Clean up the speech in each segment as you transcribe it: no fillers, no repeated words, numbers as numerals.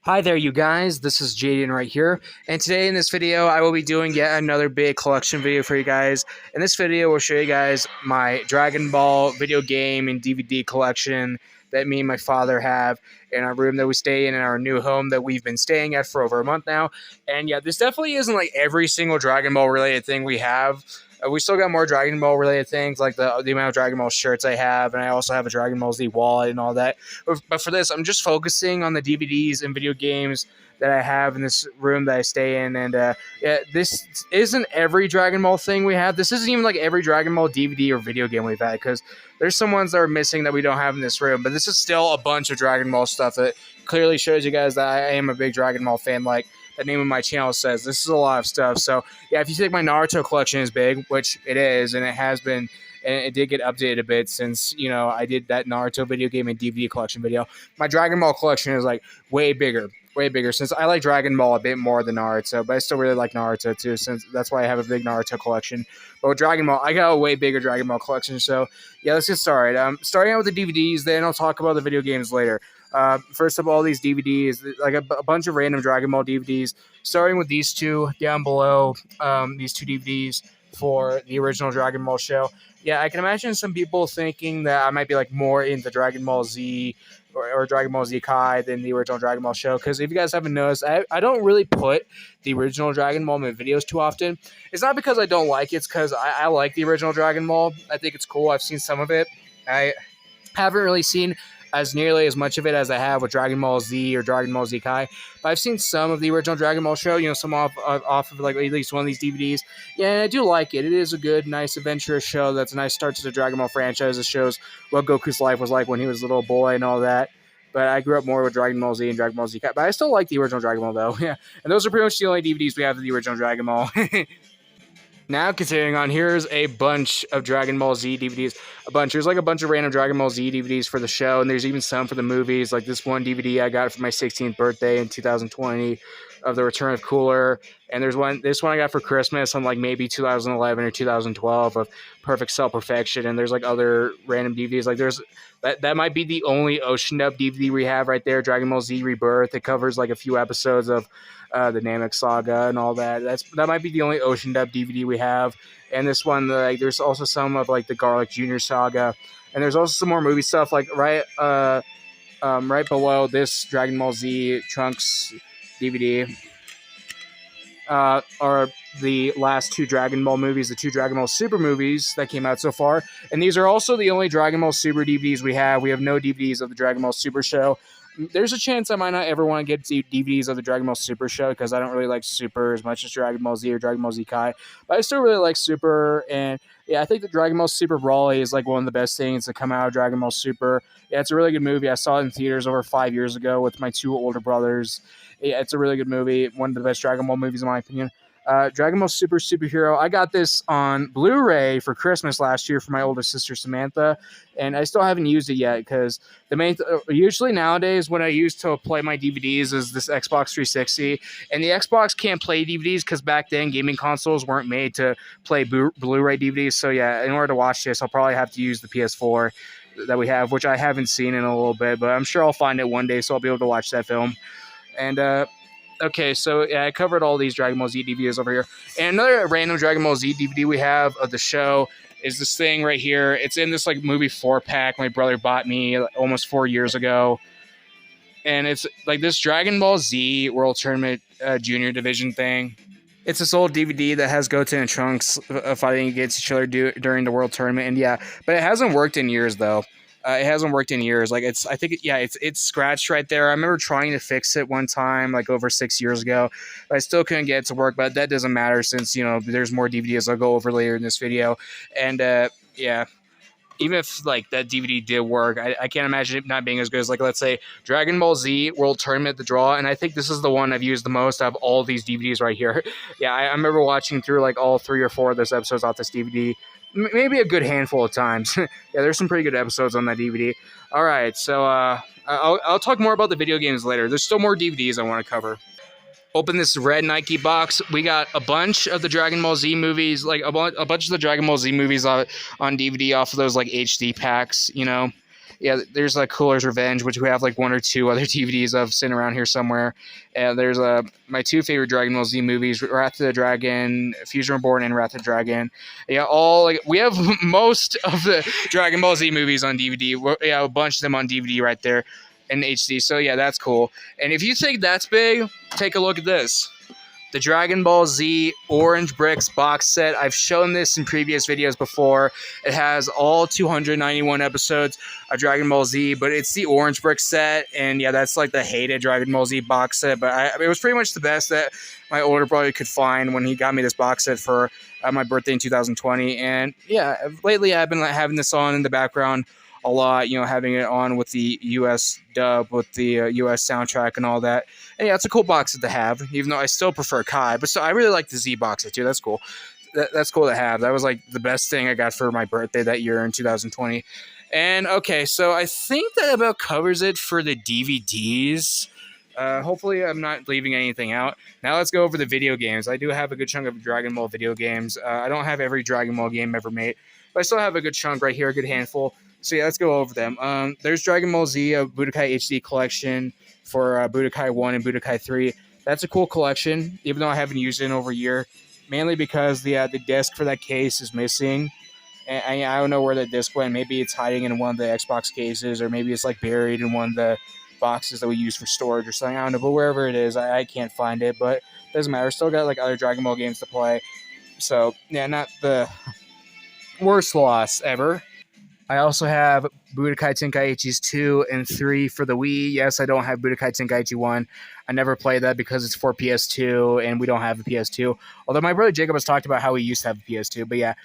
Hi there, you guys. This is Jaden right here. And today in this video, I will be doing yet another big collection video for you guys. In this video, we'll show you guys my Dragon Ball video game and DVD collection that me and my father have in our room that we stay in our new home that we've been staying at for over a month now. And yeah, this definitely isn't like every single Dragon Ball related thing we have. We still got more Dragon Ball related things like the amount of Dragon Ball shirts I have, and I also have a Dragon Ball Z wallet and all that. But for this, I'm just focusing on the DVDs and video games that I have in this room that I stay in. And yeah, this isn't every Dragon Ball thing we have. This isn't even like every Dragon Ball DVD or video game we've had, because there's some ones that are missing that we don't have in this room. But this is still a bunch of Dragon Ball stuff that clearly shows you guys that I am a big Dragon Ball fan. Like the name of my channel says, this is a lot of stuff. So yeah, if you think my Naruto collection is big, which it is, and it has been, and it did get updated a bit since, you know, I did that Naruto video game and DVD collection video. My Dragon Ball collection is like way bigger, since I like Dragon Ball a bit more than Naruto, but I still really like Naruto too, since that's why I have a big Naruto collection. But with Dragon Ball, I got a way bigger Dragon Ball collection. So yeah, let's get started. Starting out with the DVDs, then I'll talk about the video games later. First of all, these DVDs, like a bunch of random Dragon Ball DVDs, starting with these two down below, these two DVDs for the original Dragon Ball show. Yeah, I can imagine some people thinking that I might be like more into Dragon Ball Z or Dragon Ball Z Kai than the original Dragon Ball show. Because if you guys haven't noticed, I don't really put the original Dragon Ball in my videos too often. It's not because I don't like it. It's because I like the original Dragon Ball. I think it's cool. I've seen some of it. I haven't really seen as nearly as much of it as I have with Dragon Ball Z or Dragon Ball Z Kai. But I've seen some of the original Dragon Ball show, you know, some off of like at least one of these DVDs. Yeah, and I do like it. It is a good, nice, adventurous show that's a nice start to the Dragon Ball franchise. It shows what Goku's life was like when he was a little boy and all that. But I grew up more with Dragon Ball Z and Dragon Ball Z Kai. But I still like the original Dragon Ball, though. Yeah, and those are pretty much the only DVDs we have of the original Dragon Ball. Now, continuing on, here's a bunch of Dragon Ball Z DVDs. There's like a bunch of random Dragon Ball Z DVDs for the show, and there's even some for the movies. Like this one DVD I got for my 16th birthday in 2020 of The Return of Cooler. And this one I got for Christmas on like maybe 2011 or 2012 of Perfect Cell Perfection. And there's like other random DVDs. Like that might be the only Ocean Dub DVD we have right there, Dragon Ball Z Rebirth. It covers like a few episodes of the Namek Saga and all that. That might be the only Ocean Dub DVD we have. And this one, like, there's also some of like the Garlic Jr. Saga, and there's also some more movie stuff like right below this Dragon Ball Z Trunks DVD. Are the last two Dragon Ball movies, the two Dragon Ball Super movies that came out so far. And these are also the only Dragon Ball Super DVDs we have. We have no DVDs of the Dragon Ball Super show. There's a chance I might not ever want to get DVDs of the Dragon Ball Super show because I don't really like Super as much as Dragon Ball Z or Dragon Ball Z Kai. But I still really like Super, and yeah, I think the Dragon Ball Super Broly is like one of the best things to come out of Dragon Ball Super. Yeah, it's a really good movie. I saw it in theaters over 5 years ago with my two older brothers. Yeah, it's a really good movie. One of the best Dragon Ball movies in my opinion. Dragon Ball Super Superhero. I got this on Blu-ray for Christmas last year for my older sister Samantha, and I still haven't used it yet because usually nowadays when I use to play my DVDs is this Xbox 360, and the Xbox can't play DVDs because back then gaming consoles weren't made to play Blu-ray DVDs. So yeah, in order to watch this, I'll probably have to use the PS4 that we have, which I haven't seen in a little bit, but I'm sure I'll find it one day, so I'll be able to watch that film. And okay, so yeah, I covered all these Dragon Ball Z DVDs over here. And another random Dragon Ball Z DVD we have of the show is this thing right here. It's in this like movie 4-pack my brother bought me almost 4 years ago. And it's like this Dragon Ball Z World Tournament Junior Division thing. It's this old DVD that has Goten and Trunks fighting against each other during the World Tournament. And yeah, but it hasn't worked in years though. It hasn't worked in years. Like it's scratched right there. I remember trying to fix it one time, like over 6 years ago, but I still couldn't get it to work. But that doesn't matter since, you know, there's more DVDs I'll go over later in this video. And yeah, even if like that DVD did work, I can't imagine it not being as good as like, let's say, Dragon Ball Z World Tournament The Draw. And I think this is the one I've used the most out of all these DVDs right here. Yeah, I remember watching through like all 3 or 4 of those episodes off this DVD. Maybe a good handful of times. Yeah, there's some pretty good episodes on that DVD. All right, so I'll talk more about the video games later. There's still more DVDs I want to cover. Open this red Nike box. We got a bunch of the Dragon Ball Z movies, like a bunch of the Dragon Ball Z movies on DVD off of those like HD packs, you know. Yeah, there's like Cooler's Revenge, which we have like one or two other DVDs of sitting around here somewhere. And there's my two favorite Dragon Ball Z movies: Wrath of the Dragon, Fusion Reborn, and Wrath of the Dragon. Yeah, all like we have most of the Dragon Ball Z movies on DVD. Yeah, a bunch of them on DVD right there in HD. So yeah, that's cool. And if you think that's big, take a look at this. The Dragon Ball Z Orange Bricks box set. I've shown this in previous videos before. It has all 291 episodes of Dragon Ball Z, but it's the Orange Brick set, and yeah, that's like the hated Dragon Ball Z box set, but it was pretty much the best that my older brother could find when he got me this box set for my birthday in 2020, and yeah, lately I've been having this on in the background a lot, having it on with the US dub, with the US soundtrack and all that. And yeah, it's a cool box set to have, even though I still prefer Kai. But I really like the Z box set too. That's cool. That's cool to have. That was like the best thing I got for my birthday that year in 2020. And okay, so I think that about covers it for the DVDs. Hopefully I'm not leaving anything out. Now let's go over the video games. I do have a good chunk of Dragon Ball video games. I don't have every Dragon Ball game ever made, but I still have a good chunk right here, a good handful. So yeah, let's go over them. There's Dragon Ball Z, a Budokai HD collection for Budokai 1 and Budokai 3. That's a cool collection, even though I haven't used it in over a year, mainly because the disc for that case is missing. And I don't know where that disc went. Maybe it's hiding in one of the Xbox cases, or maybe it's like buried in one of the boxes that we use for storage or something. I don't know, but wherever it is, I can't find it. But it doesn't matter. Still got like other Dragon Ball games to play. So yeah, not the worst loss ever. I also have Budokai Tenkaichis 2 and 3 for the Wii. Yes, I don't have Budokai Tenkaichi 1. I never played that because it's for PS2 and we don't have a PS2. Although my brother Jacob has talked about how he used to have a PS2. But yeah,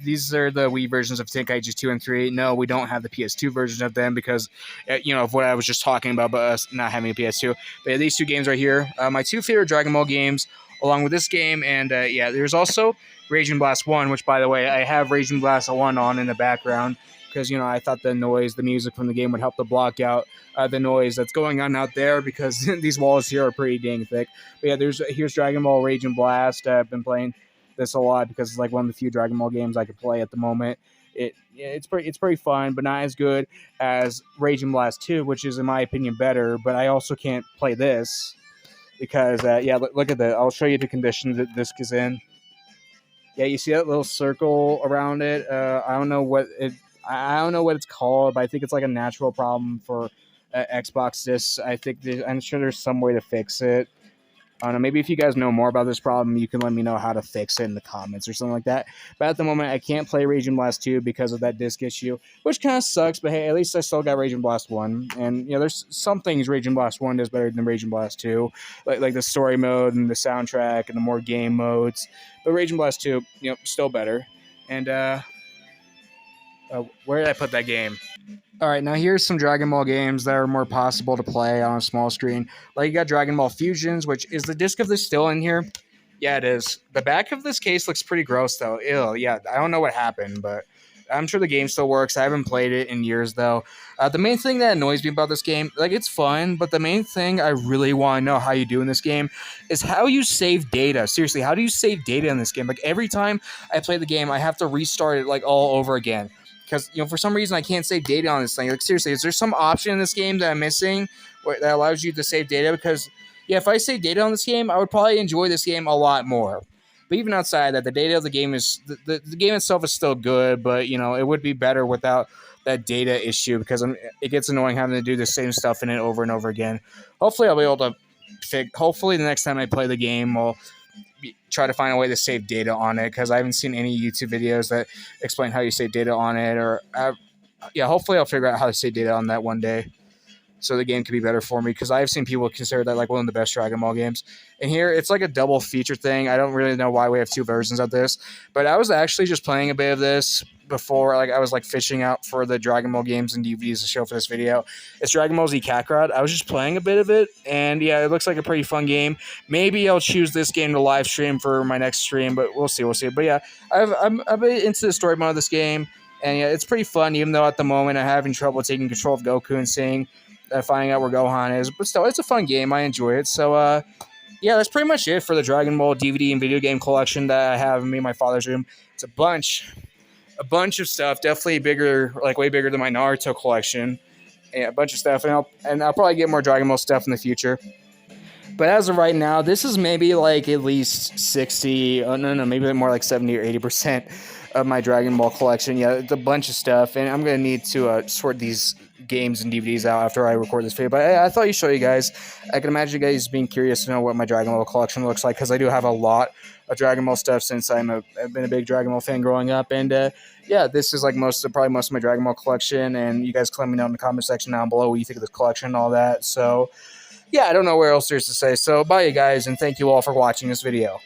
these are the Wii versions of Tenkaichis 2 and 3. No, we don't have the PS2 version of them because, of what I was just talking about us not having a PS2. But yeah, these two games right here, my two favorite Dragon Ball games, along with this game. And yeah, there's also Raging Blast 1, which, by the way, I have Raging Blast 1 on in the background because, I thought the music from the game would help to block out the noise that's going on out there because these walls here are pretty dang thick. But yeah, here's Dragon Ball Raging Blast. I've been playing this a lot because it's like one of the few Dragon Ball games I could play at the moment. It's pretty fun, but not as good as Raging Blast 2, which is, in my opinion, better. But I also can't play this because, look at that. I'll show you the condition that this is in. Yeah, you see that little circle around it. I don't know what it's called, but I think it's like a natural problem for Xbox discs. I'm sure there's some way to fix it. I don't know. Maybe if you guys know more about this problem, you can let me know how to fix it in the comments or something like that. But at the moment, I can't play Raging Blast 2 because of that disc issue, which kind of sucks. But hey, at least I still got Raging Blast 1. And, there's some things Raging Blast 1 does better than Raging Blast 2, like the story mode and the soundtrack and the more game modes. But Raging Blast 2, still better. And where did I put that game? All right, now here's some Dragon Ball games that are more possible to play on a small screen. Like you got Dragon Ball Fusions, which is the disc of this still in here? Yeah, it is. The back of this case looks pretty gross, though. Ew, yeah, I don't know what happened, but I'm sure the game still works. I haven't played it in years, though. The main thing that annoys me about this game, like, it's fun, but the main thing I really want to know how you do in this game is how you save data. Seriously, how do you save data in this game? Like, every time I play the game, I have to restart it, like, all over again. Because, for some reason, I can't save data on this thing. Like, seriously, is there some option in this game that I'm missing that allows you to save data? Because, yeah, if I save data on this game, I would probably enjoy this game a lot more. But even outside that, the data of the game is... The game itself is still good, but, it would be better without that data issue because it gets annoying having to do the same stuff in it over and over again. Hopefully, I'll be able to hopefully, the next time I play the game, I'll try to find a way to save data on it because I haven't seen any YouTube videos that explain how you save data on it. Hopefully I'll figure out how to save data on that one day so the game can be better for me because I've seen people consider that like one of the best Dragon Ball games. And here, it's like a double feature thing. I don't really know why we have two versions of this, but I was actually just playing a bit of this before, like I was like fishing out for the Dragon Ball games and DVDs to show for this video. It's Dragon Ball Z Kakarot. I was just playing a bit of it, and yeah, it looks like a pretty fun game. Maybe I'll choose this game to live stream for my next stream, but we'll see. But yeah, I'm a bit into the story mode of this game, and yeah, it's pretty fun, even though at the moment I'm having trouble taking control of Goku and seeing, finding out where Gohan is. But still, it's a fun game. I enjoy it. So, yeah, that's pretty much it for the Dragon Ball DVD and video game collection that I have in me and my father's room. It's a bunch. a bunch of stuff, definitely bigger, like way bigger than my Naruto collection. And a bunch of stuff, and I'll probably get more Dragon Ball stuff in the future. But as of right now, this is maybe like at least 60, no, maybe more like 70 or 80% of my Dragon Ball collection. Yeah, it's a bunch of stuff, and I'm going to need to sort these games and DVDs out after I record this video. But I thought I'd show you guys. I can imagine you guys being curious to know what my Dragon Ball collection looks like, because I do have a lot of Dragon Ball stuff since I've been a big Dragon Ball fan growing up. And yeah, this is like probably most of my Dragon Ball collection, and you guys can let me know in the comment section down below what you think of this collection and all that. So yeah, I don't know where else there's to say. So bye, you guys, and thank you all for watching this video.